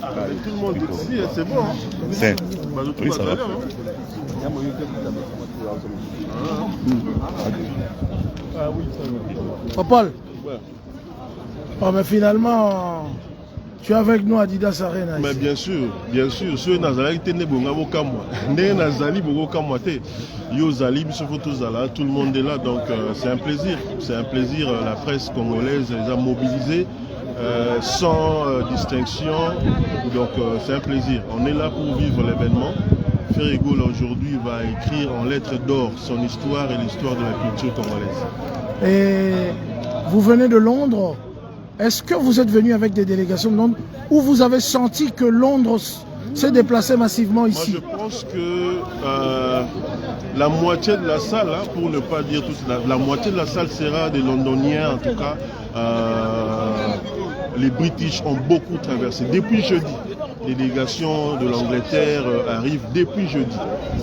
Tout le monde dit c'est bon. C'est. Oui, ça va. Ah oui, ça va. Paul. Ouais. Oh, mais finalement, tu es avec nous à Adidas Arena. Mais bien sûr. Ceux Nazali qui étaient bonga bokamwa. Né Nazali bokamwa te. Yo Zali bisofoto Zala, tout le monde est là, donc c'est un plaisir. C'est un plaisir. La presse congolaise les a mobilisés sans distinction. Donc c'est un plaisir. On est là pour vivre l'événement. Ferrigo aujourd'hui va écrire en lettres d'or son histoire et l'histoire de la culture congolaise. Et vous venez de Londres. Est-ce que vous êtes venu avec des délégations de Londres ou vous avez senti que Londres s'est déplacé massivement ici? Moi, je pense que la moitié de la salle, hein, pour ne pas dire tout, la moitié de la salle sera des Londoniens, en tout cas. Les British ont beaucoup traversé. Depuis jeudi, les délégations de l'Angleterre arrivent depuis jeudi.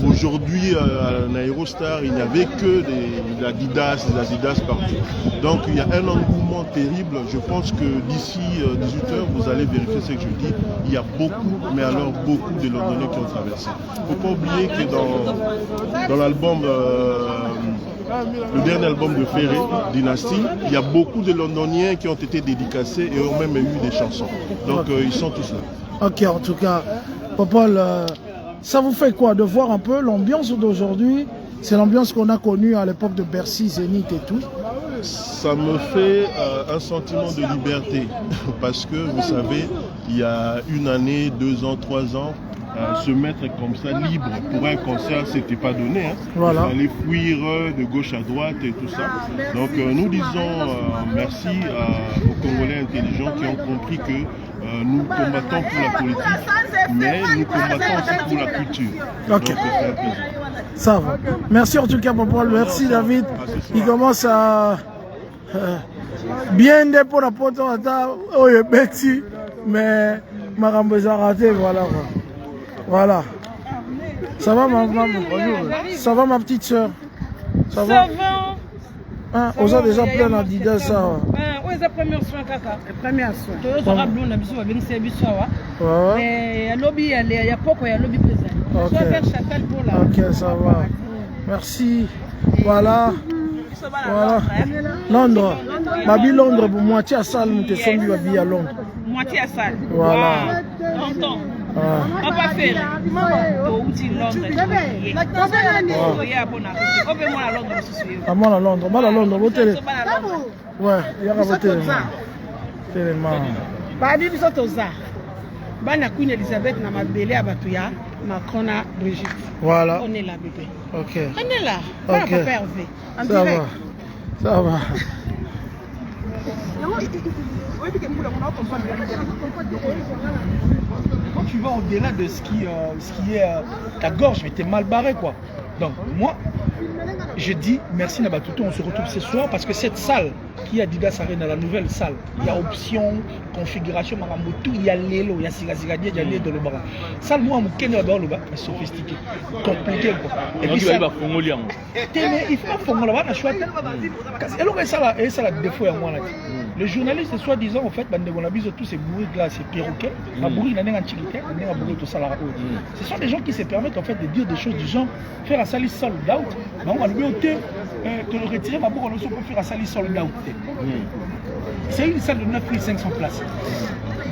Aujourd'hui, à l'Aérostar, il n'y avait que des Adidas partout. Donc il y a un engouement terrible. Je pense que d'ici 18h, vous allez vérifier ce que je dis. Il y a beaucoup, mais alors beaucoup de Londoniens qui ont traversé. Il ne faut pas oublier que dans l'album... le dernier album de Ferré, Dynasty, il y a beaucoup de Londoniens qui ont été dédicacés et ont même eu des chansons. Donc ils sont tous là. Ok, en tout cas, Paul, ça vous fait quoi de voir un peu l'ambiance d'aujourd'hui? C'est l'ambiance qu'on a connue à l'époque de Bercy, Zénith et tout. Ça me fait un sentiment de liberté parce que vous savez, il y a une année, 2 ans, 3 ans, se mettre comme ça libre pour un concert, c'était pas donné. Hein. Voilà. Il fallait fuir de gauche à droite et tout ça. Donc nous disons merci aux Congolais intelligents qui ont compris que nous combattons pour la politique, mais nous combattons aussi pour la culture. Ok. Donc c'est un plaisir. Ça va. Merci en tout cas, Paul. Merci David. Il commence à bien pour la porte. Oh, il est petit, mais Marambo a raté. Voilà. Voilà. Ça va ma maman? Ça va ma petite soeur? Ça va? Hein, on a déjà plein d'Adidas ça. Oui, c'est première soin kaka. Première soin. Tu as blond na biso ba bengi biso wa. Mais ya lobby il y a poko ya lobby présent. Ok. Chapelle pour la. Ok, ça va. Merci. Voilà. Voilà. Londres. Babi Londres pour moitié à salle, nous te sommes babi à Londres. Moitié à salle. Voilà. Longtemps. On va faire. Au outil Londres. Ah, moi à Londres. Moi à Londres. Voter. Ouais, il y a voter. Tellement. Babi biso toza. Bana Queen Elizabeth na mabele ya batu ya Macron na Brigitte. Voilà. On est là bébé. Ok. On est là. Ok. Ça va. Ça va. Quand tu vas au-delà de ce qui est ta gorge, mais t'es mal barré quoi. Donc moi, je dis merci Nabatuto, on se retrouve ce soir parce que cette salle qui est Adidas Arena, la nouvelle salle, il y a option, configuration, tout, il y a l'élo, il y a Sigazigadi, il y a l'élo de l'Obara. Salle moi, mon Kenya d'or le bas, sophistiqué, compliqué quoi. Et puis ça, il faut pas faire là-bas, la chouette. Et ça la défaut à moi là. Les journalistes, soi-disant, en fait, tous ces bourrés là, ces perroquets, ce sont des gens qui se permettent en fait de dire des choses du genre faire un salis sold out. On va le retirer, on va faire un salis sold out. C'est une salle de 9500 places.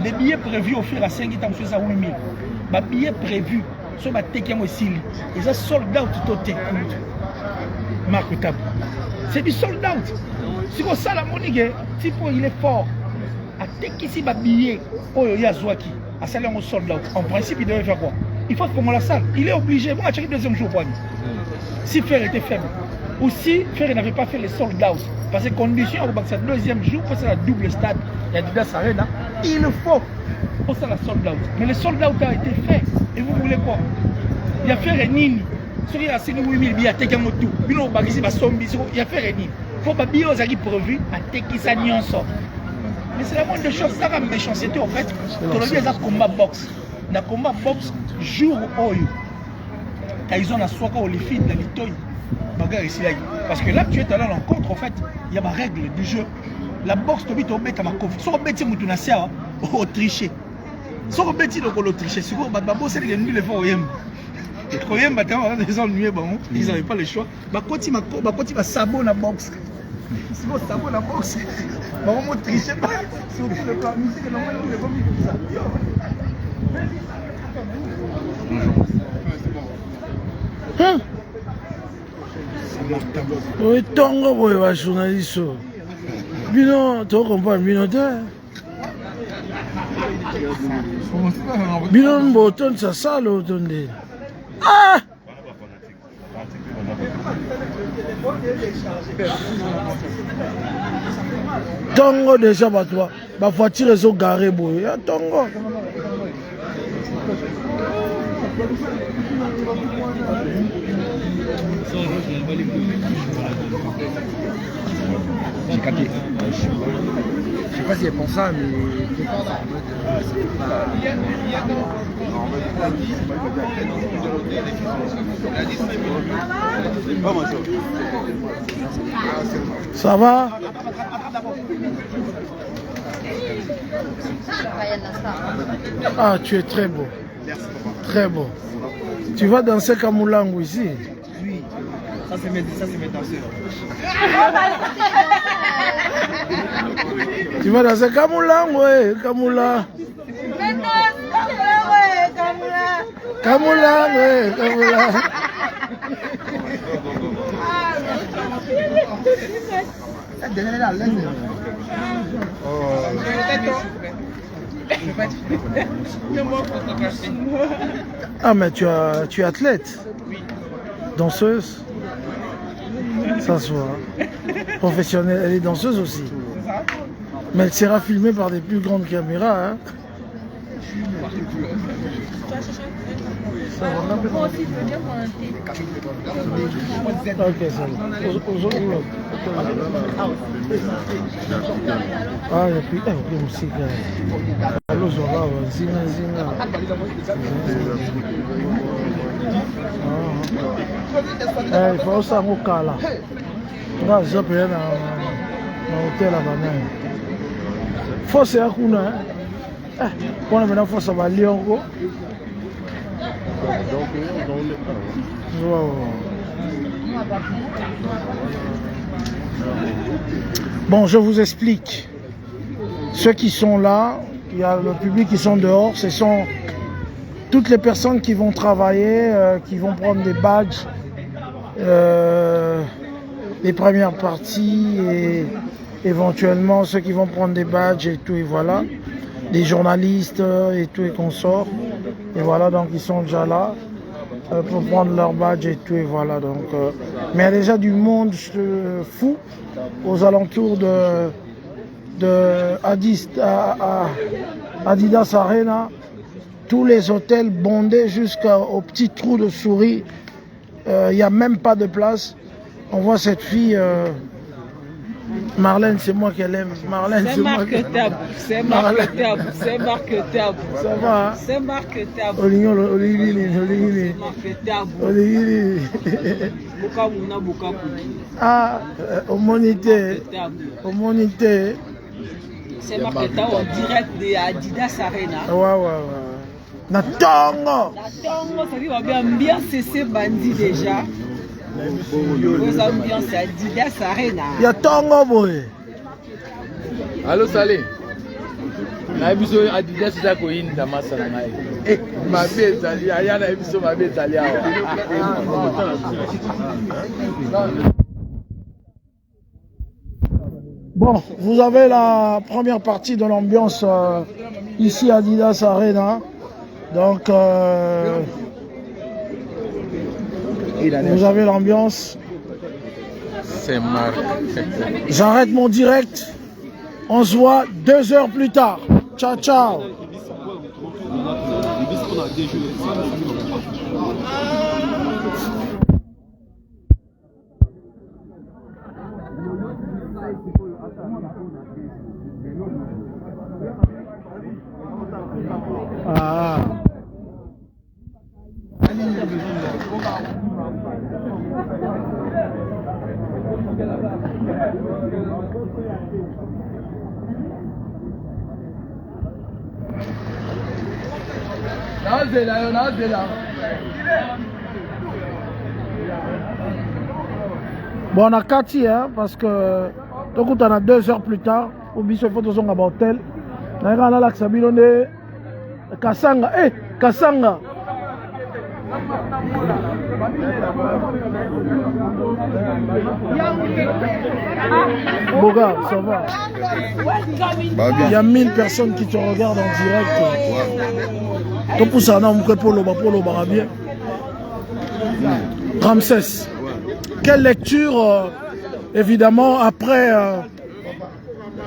Des billets prévus offerts à 5 ans, c'est à 8000. Les billets prévus, sur ma tech aussi, ils ont sold out tout au Marc Tab. C'est du sold out. Si vous savez la monnaie, si il est fort, à tech ici, les billets, il y a Zouaki, à salle en sold out. En principe, il devait faire quoi? Il faut prendre la salle. Il est obligé. Moi, j'ai le deuxième jour. Si Fer était faible, ou si Fer n'avait pas fait les sold out, parce que condition, c'est le deuxième jour, c'est la double stade, il y a Adidas Arena, il faut pour ça la sold out. Mais le sold out a été fait. Et vous voulez quoi? Il y a Fer et Nini. Il y a 8000 billets à Tegamotu. Il y a Fer et Nini. Il faut que les billets soient prévus à Tekisanianso. Mais c'est la moindre des choses, ça va me méchanceté en fait. Aujourd'hui, il y a un combat boxe. Dans le combat boxe, jour où ils ont la soie au les filles, dans les toys, parce que là, tu es allé à l'encontre, en fait, il y a ma règle du jeu. La boxe, tu as mis à ma confiance. Si tu as mis au tricher, Si on bêtit donc on l'Autriche, c'est quoi? Bah c'est les nuls les fois oyem. Oyem bah ils ont nué bon, ils n'avaient pas le choix. Bah quand il va sabot la boxe. Si on sabot la boxe, bah on tricher pas. Si on le plan musique normalement il est comme ça. Oui, tongo boy va journaliste. Bino, tu comprends bino te? Bino mboton ça sale autonde. Ah! Tongo déjà batwa, ba voiture zo garé boy. Ya tongo. J'ai capté. Je sais pas si elle pense ça, mais Ça va? Ah, tu es très beau. Très beau. Tu vas danser Kamoulangu ici? oui, ça c'est mes danseurs. Tu vas danser Kamoulangu, ouais, Kamoula. Kamoulangu, ouais, Kamoula. Ah mais tu es athlète? Oui. Danseuse? Ça se voit. Professionnelle, elle est danseuse aussi. Mais elle sera filmée par des plus grandes caméras. Hein. Ça va, moi aussi, je veux bien prendre un thé. Ok, ça va. Ah, et puis, musique. Allô, Zora, Zina. Il faut aussi un kala. Là, j'ai payé dans l'hôtel à Banane. Force à Kuna. On a maintenant force à Lyon. Bon, je vous explique. Ceux qui sont là, il y a le public qui sont dehors, ce sont toutes les personnes qui vont travailler, qui vont prendre des badges, les premières parties et éventuellement ceux qui vont prendre des badges et tout, et voilà, des journalistes et tout et consorts, et voilà, donc ils sont déjà là pour prendre leur badge et tout, et voilà, donc mais il y a déjà du monde fou aux alentours de Adidas Arena, tous les hôtels bondés jusqu'au petit trou de souris, il n'y a même pas de place. On voit cette fille, Marlène, c'est moi qu'elle aime. Marlène, c'est marquetable, c'est marquetable, c'est marquetable. Ça va, hein? C'est marquetable. Oligili. Ah, au monité. C'est marquetable en direct de Adidas Arena. Ouais. Na tongo. Ça dit va bien cesser bandit déjà. Vos ambiances Adidas Arena. Ya tongo boy. Allô Salé. Na biso Adidas za ko yin da masala ngai. Ma be zali aya na biso ma be zali awa. Bon, vous avez la première partie de l'ambiance ici à Adidas Arena. Donc, vous avez l'ambiance. C'est marrant. J'arrête mon direct. On se voit 2 heures plus tard. Ciao, ciao. Ah. Bon, on a Cathy, hein, parce que donc on a 2 heures plus tard, au biso photo son à l'hôtel. On a la Sabino de Kassanga, Kassanga. Boga, ça va. Il y a 1000 personnes qui te regardent en direct. Tout pour ça, on peut pour le bien. Ramsès, quelle lecture, évidemment, après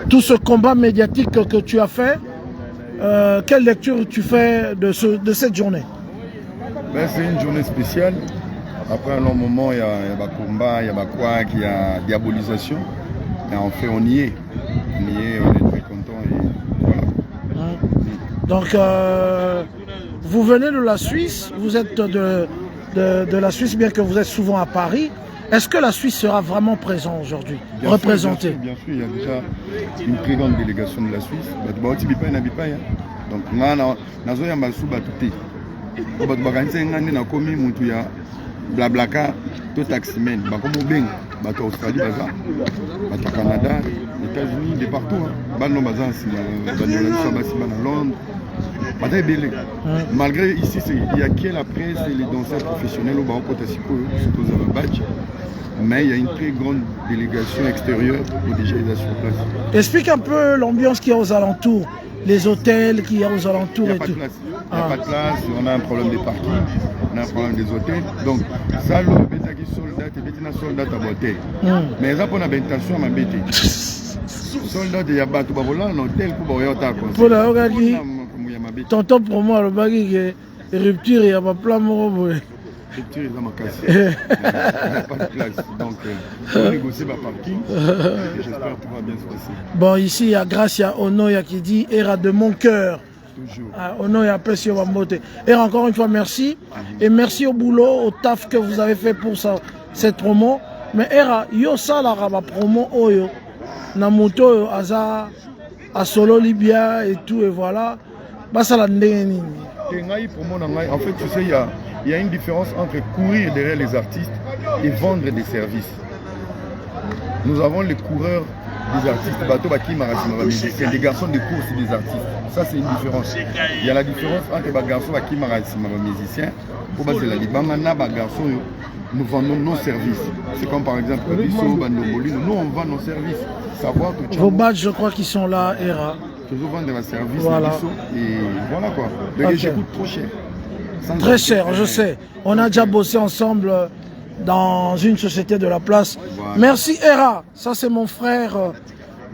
tout ce combat médiatique que tu as fait, quelle lecture tu fais de cette journée? Ben, c'est une journée spéciale. Après un long moment, il y a des combats, il y a des couacs, il y a diabolisation. Mais en fait, on y est. On y est, on est très content. Et voilà. Donc, vous venez de la Suisse, vous êtes de la Suisse, bien que vous êtes souvent à Paris. Est-ce que la Suisse sera vraiment présente aujourd'hui, représentée? Bien sûr, il y a déjà une très grande délégation de la Suisse. Donc, on a Blablaka, tout taximen, comme Beng, Australie, Canada, États-Unis, de partout. Londres. Malgré ici, il y a qui la presse et les danseurs professionnels au Baroque badge, mais il y a une très grande délégation extérieure où déjà ils sont sur place. Explique un peu l'ambiance qu'il y a aux alentours, les hôtels qu'il y a aux alentours et tout. Il n'y a pas de place, on a un problème de parking, on a un problème des hôtels. Donc, ça, l'on a des soldats, des soldats à voter. Mais ça, on a une intention à m'embêter. Soldats, il y a pas de hôtel pour voir tonton pour moi, le bagage est rupture, il n'y a pas plein de rupture, il n'y a pas de place. Donc, on négocie le parking. J'espère que tout va bien se passer. Bon, ici, il y a Gracia Onoya qui dit Era de mon cœur. Toujours. Onoya Pessio Bambote. Et encore une fois, merci. Et merci au boulot, au taf que vous avez fait pour cette promo. Mais Era, yo salara ma promo oyo. Namuto aza à Solo Libya et tout, et voilà. En fait, tu sais, il y a une différence entre courir derrière les artistes et vendre des services. Nous avons les coureurs des artistes, des garçons de course et des artistes. Ça, c'est une différence. Il y a la différence entre les garçons qui sont musiciens, pour les garçons, nous vendons nos services. C'est comme par exemple, nous on vend nos services. Savoir que vos badges, je crois qu'ils sont là, Era. Toujours vendre des services, voilà. Et voilà quoi. Le okay. Coûte trop cher. Très cher, je sais. On a déjà bossé ensemble dans une société de la place. Voilà. Merci Era. Ça c'est mon frère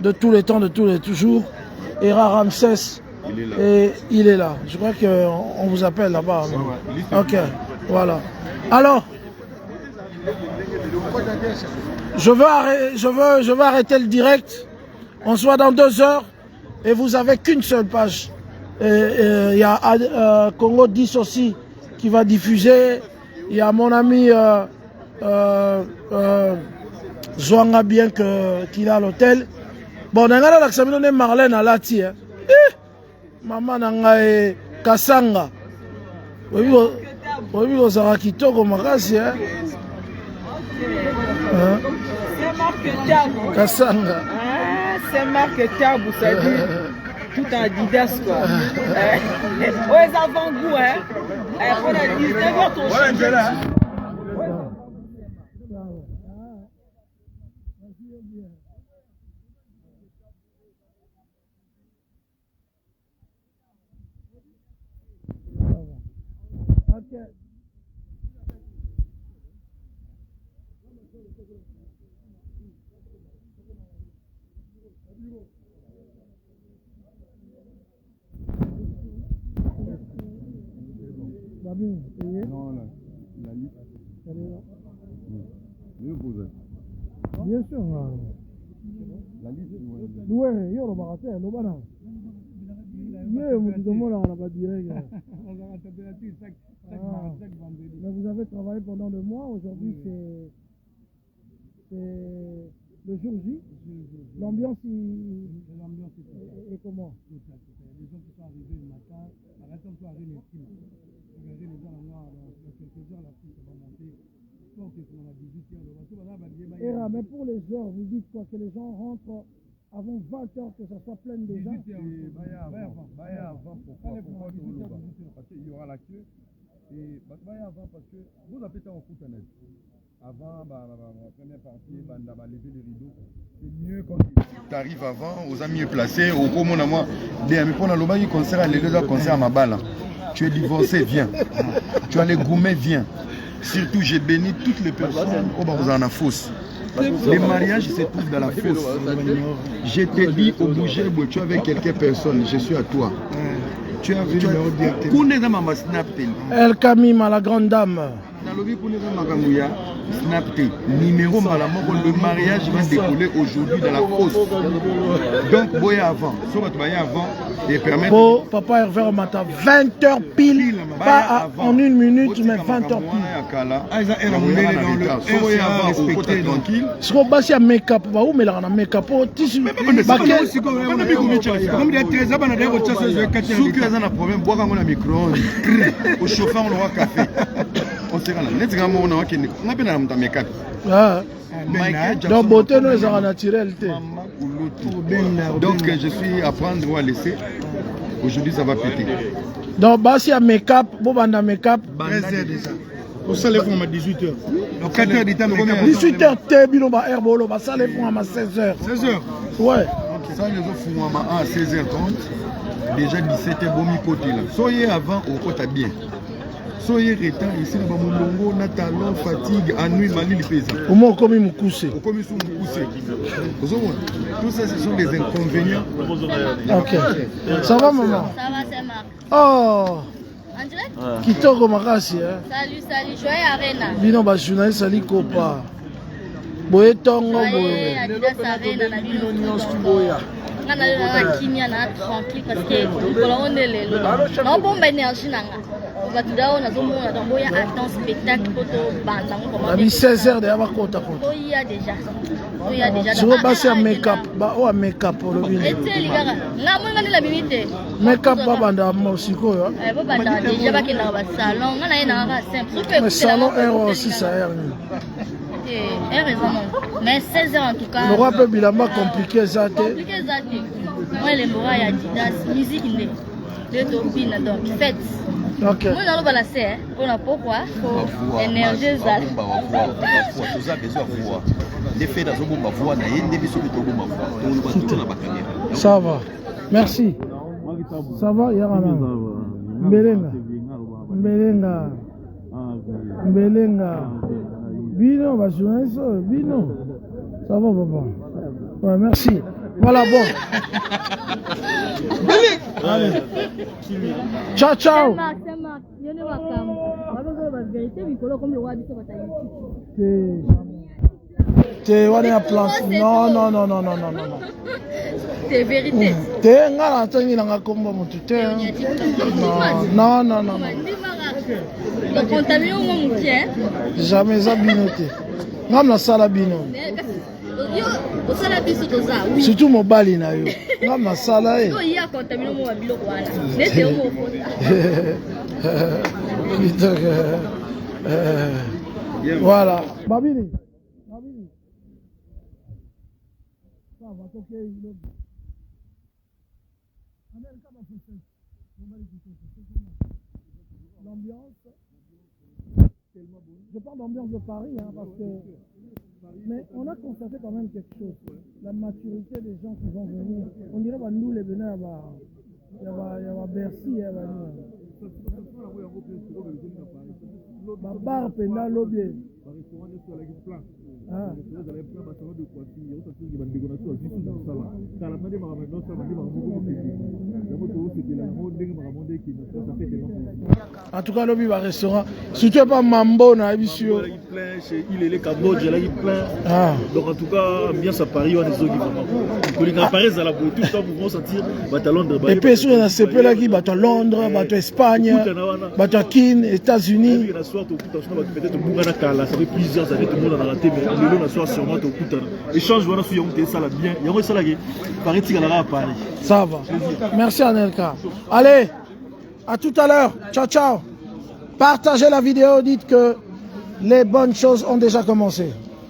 de tous les temps, de tous les toujours. Era Ramsès. Il est là. Et il est là. Je crois qu'on vous appelle là-bas. Ouais. Ok, voilà. Alors, je veux arrêter le direct. On se voit dans 2 heures. Et vous n'avez qu'une seule page. Il y a Congo 10 aussi qui va diffuser. Il y a mon ami Zwanga bien qu'il est à l'hôtel. Bon, on a l'accès de Marlène à Lati. Maman n'a Kassanga. Oui, vous avez Kitoko Makasi. Kassanga. C'est marqué Tabou, ça dit tout en Adidas quoi. Ouais, ça vend goût, hein. On a 19h ton chien. Non, la liste. Bien sûr. La liste. Oui, il y a le baraté, le banana. Mais vous avez travaillé pendant 2 mois. Aujourd'hui, c'est le jour J. L'ambiance est comment? Les gens qui sont arrivés le matin, Mais pour les heures, vous dites quoi? Que les gens rentrent avant 20h, que ça soit plein de gens? Parce qu'il y aura la queue. Et avant, parce que vous avez été en foot en aide. Avant, la première partie, lever les rideaux. C'est mieux quand tu arrives avant, aux amis placés, au commun à moi. Mais pour le concert, les deux concerts à ma balle. Tu es divorcé, viens. Tu as les gourmets, viens. Surtout, j'ai béni toutes les personnes au Barzana Fosse. Les mariages se trouvent dans la fosse. Je te dis au bouger, tu es avec quelques personnes, je suis à toi. Tu as vu El Kamima, la grande dame. Numéro le mariage va décoller aujourd'hui dans la fosse. Donc, boya avant. Bon, papa Hervé Mata, 20h pile, pas en 1 minute, mais 20h pile. Si on passe à make-up, où mais là on a make-up, tissu. Problème, boire un micro-ondes, au chauffeur, on aura café. On sera là. On a bien un make-up. Donc, beauté, nous, c'est naturel. Donc, je suis à prendre ou à laisser. Aujourd'hui, ça va péter. Donc, si à make-up, bon, on a make-up. Au salé pour 18h. Donc 4h du temps, 18h, t'es bien, herbolo, ça les font à 16h. 16h. Ouais. Ça, les autres font à 16h30. Déjà 17h, bon, mi-côté là. Soyez avant, au côté bien. Soyez rétant ici, là, mon longo, natalon, fatigue, ennui, mali, le paysan. Au moins, comme il me cousse. Comme il me cousse. Tout ça, ce sont des inconvénients. Ok. Ça va, maman? Ça va, c'est Marc. Oh! En direct? Kitoko makasi, hein? Salut, joyeux Arena. Bino, ba journaliste, sali kopa. Boye tongo, boye. Joyeux Adidas Arena, na bino nyonso boya. Nga na kimia na tranquille parce que on est lelo. Na bomba énergie nanga. Bato dao na zomona donc boya attend spectacle poto banda ngo. Na bi 16h de abakota ko. Boya déjà. Sur base ya make-up, ba o make-up lo bino. Ete ligara. Nga mo ngani la bimite. Make-up ba banda mosiko yo. Ba banda déjà ba kena ba salon, nga na ina ba simple. Mais salon R aussi ça R. Mais 16h en tout cas. Le roi peut bilamba compliqué ça. Compliqué ça. Moi les mots ya Adidas musique né. Le topine donc fête. OK. Moi na lo balancer on a pourquoi énergie ça. Tous a besoin de voir. Les faits dans bomba voix na yende biso to bomba voix. Ça va. Merci. Ça va Yarana. Mbelenga. Bino, bah, journaliste, Bino. Ça va, papa? Ouais, merci. Voilà, bon. Allez. Ciao, ciao. C'est une plante. Non. C'est vérité. T'es un gars comme moi, non. Donc, on t'a mis au monde, jamais ça binoté. Ngam na sala bino. Au sala biso to ça. Surtout mon bali na yo. Ngam na sala e. Yo ya contaminer mo babilo wana. Nete o mo voilà. Babili. Ça va toquer. L'ambiance. Je parle d'ambiance de Paris, hein, parce que... Mais on a constaté quand même quelque chose. La maturité des gens qui vont venir. On dirait que nous, les Bénins, il y a Bercy, il y a bar pena lobby. En tout cas, lobby va restaurant. Si tu n'es pas Mambo, on a vu sur. Il est le Cambodge, il est plein. Donc en tout cas, bien ça Paris, on est des autres qui vont. Paris, ça la beauté, tout le temps, vous vont sentir. Et puis, sur la CP là qui bat à Londres, bat à Espagne, bat à Kin, États-Unis. Ça fait plusieurs années, tout le monde en a raté, mais le long, on a sûrement au coup. Échange, voilà, sur Yonke, ça l'a bien. Il y a ça là, Paris, il y a à Paris. Ça va. Merci, Anelka. Allez! À tout à l'heure. Ciao, ciao. Partagez la vidéo, dites que les bonnes choses ont déjà commencé.